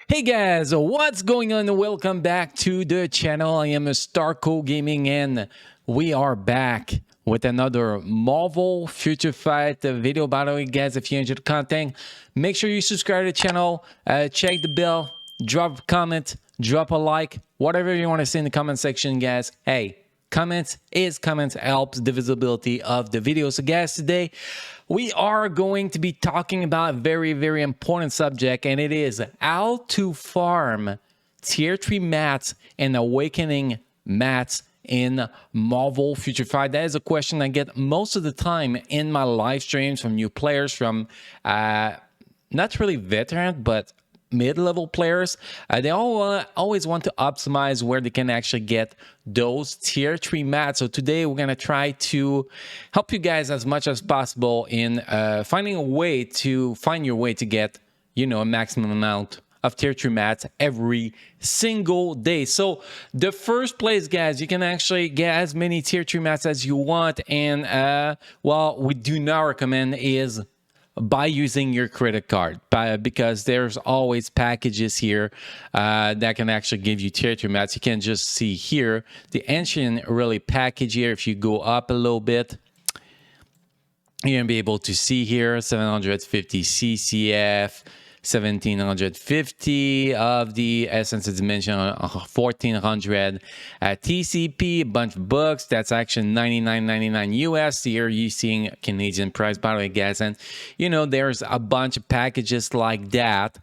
Hey guys, what's going on? Welcome back to the channel. I am Starco Gaming and we are back with another Marvel Future Fight video. By the way, guys, if you enjoyed the content, make sure you subscribe to the channel, check the bell, drop a comment, drop a like, whatever you want to say in the comment section, guys. Hey, comments helps the visibility of the video. So guys, today we are going to be talking about a very important subject, and it is how to farm tier 3 mats and awakening mats in Marvel Future Fight. That is a question I get most of the time in my live streams from new players, from not really veteran but mid-level players. They always want to optimize where they can actually get those tier 3 mats. So today we're going to try to help you guys as much as possible in finding your way to get, a maximum amount of tier 3 mats every single day. So the first place, guys, you can actually get as many tier 3 mats as you want, and what we do not recommend is by using your credit card, because there's always packages here that can actually give you tier 3 mats. You can just see here the ancient really package here. If you go up a little bit, you're gonna be able to see here 750 CCF, 1750 of the Essence of Dimension, 1400 TCP, a bunch of books. That's actually $99.99 US. Here you're seeing Canadian price, by the way, guys. And there's a bunch of packages like that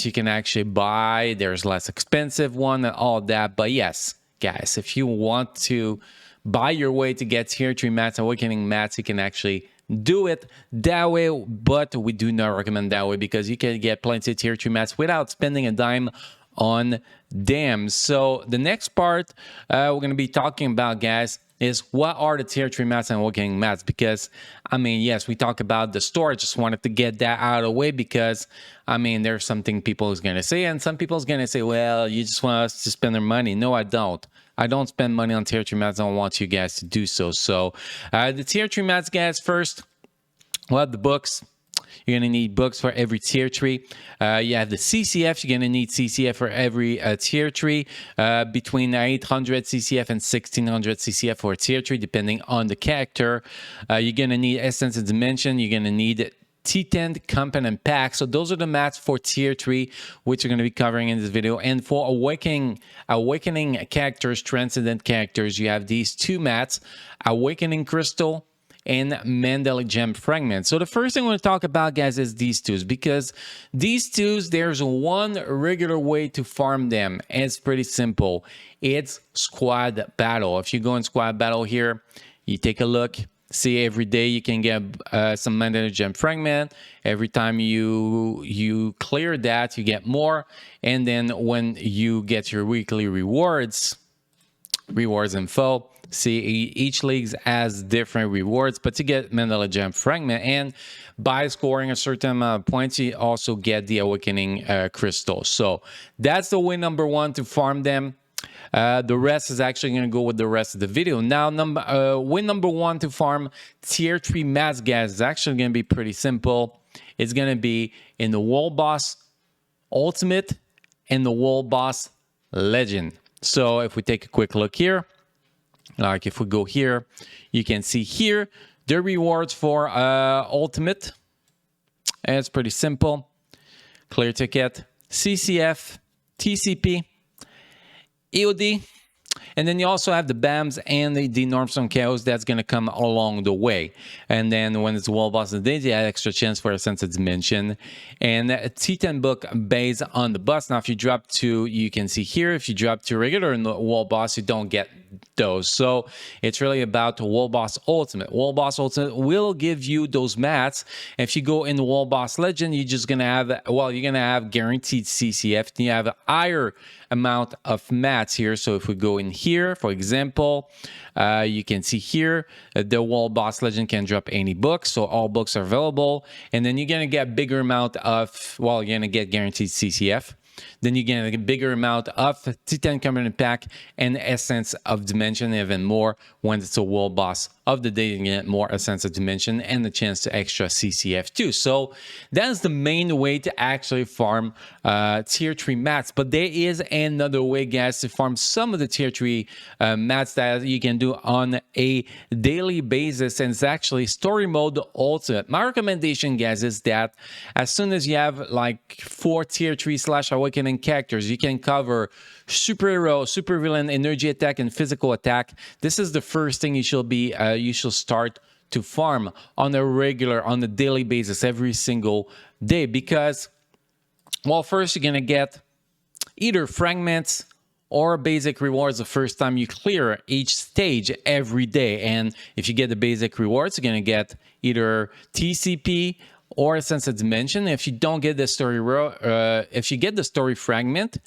you can actually buy. There's less expensive one and all that. But yes, guys, if you want to buy your way to get tier 3 mats, awakening mats, you can actually do it that way, but we do not recommend that way because you can get plenty of tier 3 mats without spending a dime on them. So the next part we're going to be talking about, guys, is what are the tier 3 mats and awakening mats. Because yes, we talk about the store. I just wanted to get that out of the way because there's something people is going to say, and some people is going to say, well, you just want us to spend their money. No, I don't. I don't spend money on tier 3 mats. I don't want you guys to do so. So the tier 3 mats, guys, first, we'll have the books. You're going to need books for every tier 3. You have the CCF. You're going to need CCF for every tier 3. Between 800 CCF and 1600 CCF for tier 3, depending on the character. You're going to need Essence of Dimension. You're going to need T10 Component Pack. So those are the mats for tier 3, which we're going to be covering in this video. And for awakening characters, transcendent characters, you have these two mats, Awakening Crystal and Mandalic Gem Fragment. So the first thing I want to talk about, guys, is these twos, because these twos, there's one regular way to farm them, and it's pretty simple. It's squad battle. If you go in squad battle here, you take a look. See, every day you can get some Mandalic Gem Fragment. Every time you clear that, you get more. And then when you get your weekly rewards info, see, each league has different rewards, but to get Mandalic Gem Fragment, and by scoring a certain amount of points, you also get the Awakening Crystal. So that's the way number one to farm them. The rest is actually going to go with the rest of the video. Now, win number one to farm tier 3 mats, guys, is actually going to be pretty simple. It's going to be in the World Boss Ultimate and the World Boss Legend. So if we take a quick look here, like if we go here, you can see here the rewards for Ultimate. And it's pretty simple. Clear ticket, CCF, TCP, EOD, and then you also have the BAMs and the Normstone Chaos that's going to come along the way. And then when it's World Boss of the Day, you have extra chance for a Sense of Dimension. And a T10 book based on the bus. Now, if you drop to, you can see here, if you drop to regular World Boss, you don't get those. So it's really about the World Boss Ultimate. World Boss Ultimate will give you those mats. If you go in the World Boss Legend, you're just going to have, well, you're going to have guaranteed CCF. You have a higher amount of mats here. So if we go in here, for example, you can see here the World Boss Legend can drop any book, so all books are available. And then you're going to get bigger amount of, well, you're going to get guaranteed CCF. Then you get a bigger amount of T10 Component Pack and Essence of Dimension, even more when it's a World Boss of the day, you get more Ascended Dimension and the chance to extra CCF too. So that's the main way to actually farm tier 3 mats. But there is another way, guys, to farm some of the tier 3 mats that you can do on a daily basis, and it's actually story mode ultimate. My recommendation, guys, is that as soon as you have like 4 tier 3 / awakening characters, you can cover superhero, supervillain, energy attack, and physical attack. This is the first thing you should start to farm on a daily basis every single day, because, well, first you're gonna get either fragments or basic rewards the first time you clear each stage every day. And if you get the basic rewards, you're gonna get either TCP or Ascended Dimension. If you don't get the story if you get the story fragment,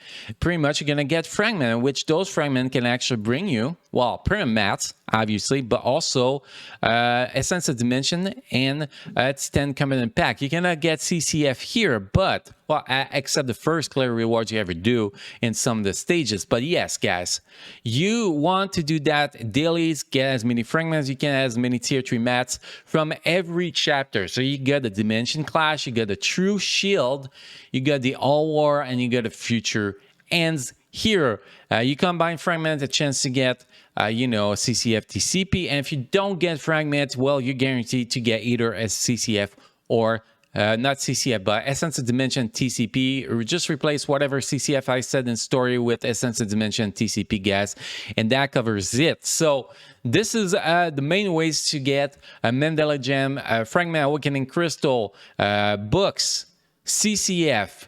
pretty much you're gonna get fragment, which those fragments can actually bring you, well, premium mats, obviously, but also Ascended Dimension and Titan Commandant Pack. You cannot get CCF here, but, well, except the first clear rewards you ever do in some of the stages. But yes, guys, you want to do that dailies, get as many fragments as you can, as many tier 3 mats from every chapter. So you get the Dimension Clash, you get the True Shield, you got the All War, and you got the Future Ends. Here, you combine fragments, a chance to get, CCF, TCP, and if you don't get fragments, well, you're guaranteed to get either a CCF or not CCF, but Ascended Dimension TCP. Or just replace whatever CCF I said in story with Ascended Dimension TCP, guys, and that covers it. So this is the main ways to get a Mandela Gem, Fragment Awakening Crystal, books, CCF,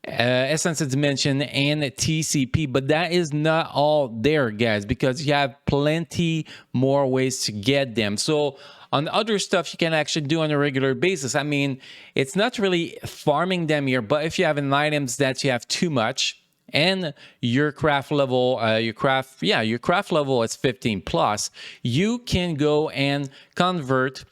Ascended Dimension, and TCP. But that is not all there, guys, because you have plenty more ways to get them. So on other stuff you can actually do on a regular basis, I mean, it's not really farming them here, but if you have an items that you have too much and your craft level, your craft level is 15 plus, you can go and convert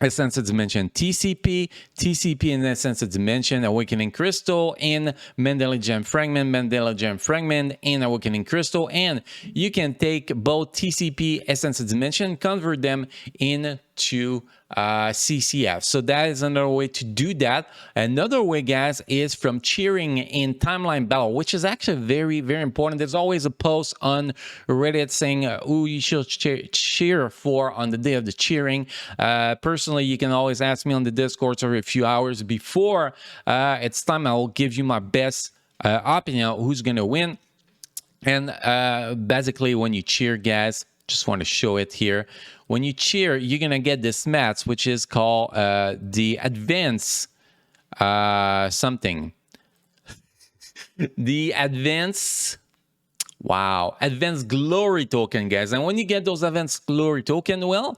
Ascended Dimension TCP, TCP and Ascended Dimension, Awakening Crystal, and Mandela Gem Fragment, Mandela Gem Fragment, and Awakening Crystal. And you can take both TCP, Ascended Dimension, convert them into CCF. So that is another way to do that. Another way, guys, is from cheering in timeline battle, which is actually very, very important. There's always a post on Reddit saying who you should cheer for on the day of the cheering. Personally, you can always ask me on the Discord or a few hours before it's time. I will give you my best opinion on who's going to win. And basically, when you cheer, guys, just want to show it here. When you cheer, you're going to get this mats, which is called the Advance something. The Advance, wow, Advanced Glory Token, guys. And when you get those Advanced Glory Token, well,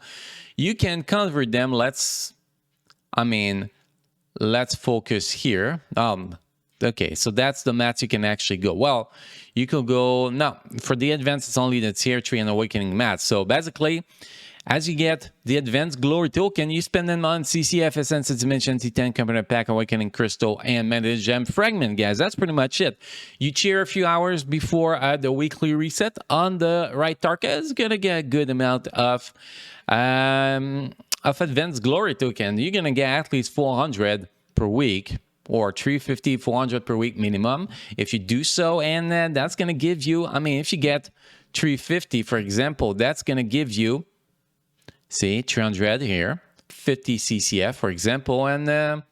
you can convert them. Let's focus here. Okay, so that's the mats you can actually go. Well, you could go, no, for the Advance, it's only the Tier 3 and Awakening mats. So basically, as you get the Advanced Glory Token, you spend them on CCF, Ascended Dimension, T10, Commandant Pack, Awakening Crystal, and Mandela Gem Fragment, guys. That's pretty much it. You cheer a few hours before the weekly reset on the right target. It's going to get a good amount of Advanced Glory Token. You're going to get at least 400 per week, or 350, 400 per week minimum if you do so. And that's going to give you, I mean, if you get 350, for example, that's going to give you, see, 300 here, 50 CCF, for example, and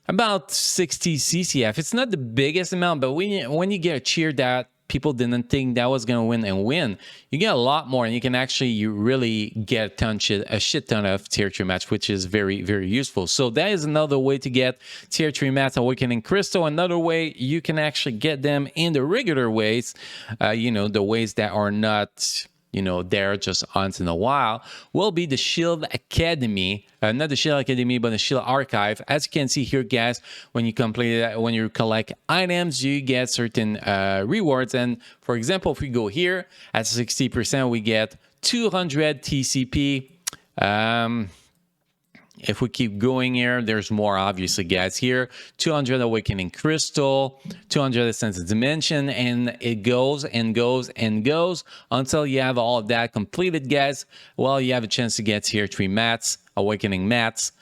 about 60 CCF. It's not the biggest amount, but when you get a cheer that people didn't think that was going to win, you get a lot more, and you really get a shit ton of tier 3 match, which is very, very useful. So that is another way to get tier 3 mats, Awakening Crystal. Another way you can actually get them in the regular ways, the ways that are not, there just once in a while, will be the Shield Academy. Not the Shield Academy, but the Shield Archive. As you can see here, guys, when you complete that, when you collect items, you get certain rewards. And for example, if we go here at 60%, we get 200 TCP. If we keep going here, there's more, obviously, guys. Here, 200 Awakening Crystal, 200 Ascended Dimension, and it goes and goes and goes until you have all of that completed, guys. Well, you have a chance to get Tier 3 mats, Awakening mats.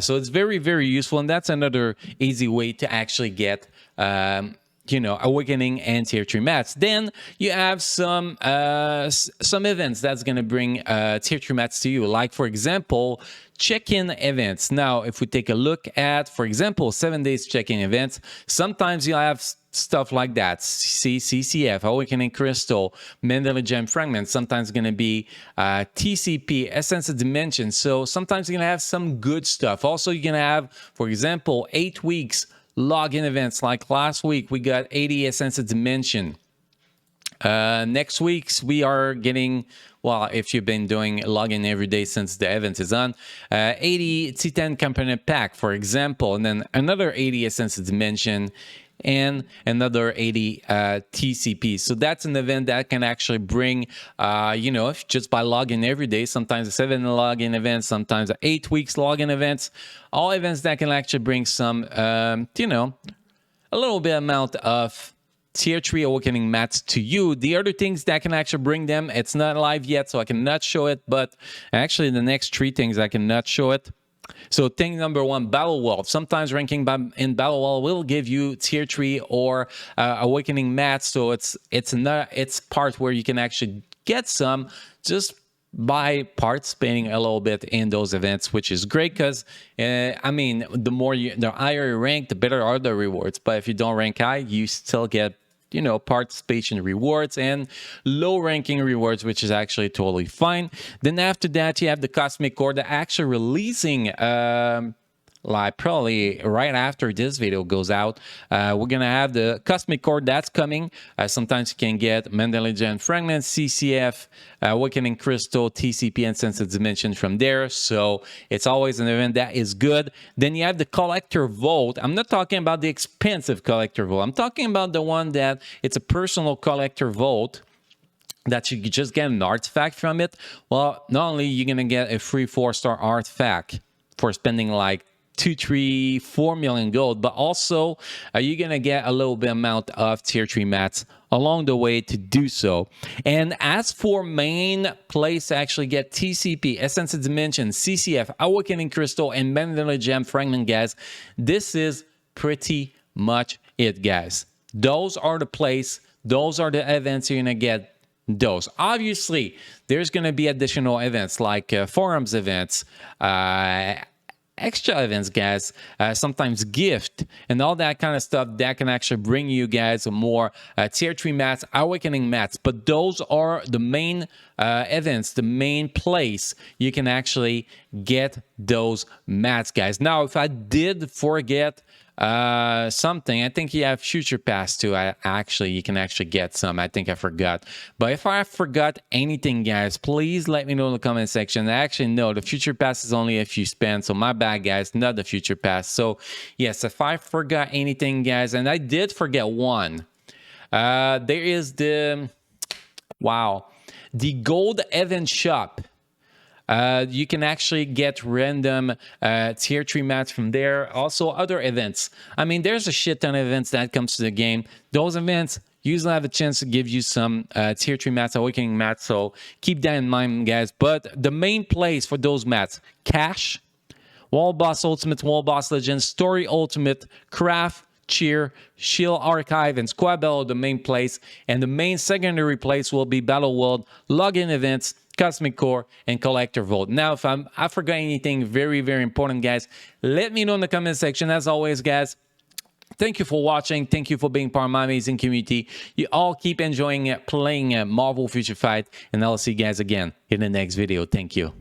So it's very, very useful, and that's another easy way to actually get Awakening and Tier 3 mats. Then you have some events that's going to bring Tier 3 mats to you. Like, for example, check-in events. Now, if we take a look at, for example, 7 days check-in events, sometimes you have stuff like that. CCF, Awakening Crystal, Mandalay Gem Fragments. Sometimes it's going to be TCP, Essence of Dimension. So sometimes you're going to have some good stuff. Also, you're going to have, for example, 8 weeks login events. Like last week, we got 80 Essence of Dimension. Next week, we are getting, well, if you've been doing login every day since the event is on, 80 T10 Component Pack, for example, and then another 80 Essence of Dimension, and another 80 TCP. So that's an event that can actually bring, if just by logging every day, sometimes a 7 login events, sometimes 8 weeks login events, all events that can actually bring some, a little bit amount of Tier 3 Awakening mats to you. The other things that can actually bring them, it's not live yet, so I cannot show it, but actually the next 3 things I cannot show it. So thing number 1, Battle Wall. Sometimes ranking in Battle Wall will give you Tier 3 or Awakening mats, so it's part where you can actually get some just by participating a little bit in those events, which is great because the higher you rank, the better are the rewards. But if you don't rank high, you still get participation rewards and low ranking rewards, which is actually totally fine. Then after that, you have the Cosmic Core that actually releasing like probably right after this video goes out. We're gonna have the Cosmic Core that's coming. Sometimes you can get Mandalay Gem Fragments, CCF, Awakening Crystal, TCP, and Sense of Dimension from there. So it's always an event that is good. Then you have the Collector Vault. I'm not talking about the expensive Collector Vault. I'm talking about the one that it's a personal Collector Vault that you just get an artifact from it. Well, not only you're gonna get a free 4-star artifact for spending like 2, 3, 4 million gold, but also you're gonna get a little bit amount of Tier 3 mats along the way to do so. And as for main place to actually get TCP, Essence of Dimension, CCF, Awakening Crystal, and Mandalay Gem Fragment, guys, this is pretty much it, guys. Those are the place, those are the events you're gonna get. Those obviously there's gonna be additional events like forums events, extra events, guys, sometimes gift and all that kind of stuff that can actually bring you guys more Tier 3 mats, Awakening mats. But those are the main events, the main place you can actually get those mats, guys. Now, if I did forget something, I think you have Future Pass too. You can actually get some. I think I forgot. But if I forgot anything, guys, please let me know in the comment section. I actually know the Future Pass is only if you spend, so my bad, guys, not the Future Pass. So yes, if I forgot anything, guys, and I did forget one, there is the Gold Event Shop. You can actually get random Tier 3 mats from there. Also, other events. I mean, there's a shit ton of events that comes to the game. Those events usually have a chance to give you some Tier 3 mats, Awakening mats. So keep that in mind, guys. But the main place for those mats, Cash, Wall Boss Ultimate, Wall Boss Legends, Story Ultimate, Craft, Cheer, Shield Archive, and Squad Battle, the main place. And the main secondary place will be Battle World, Login Events, Cosmic Core, and Collector Vault. Now, if I forgot anything very, very important, guys, let me know in the comment section. As always, guys, thank you for watching. Thank you for being part of my amazing community. You all keep enjoying playing Marvel Future Fight, and I'll see you guys again in the next video. Thank you.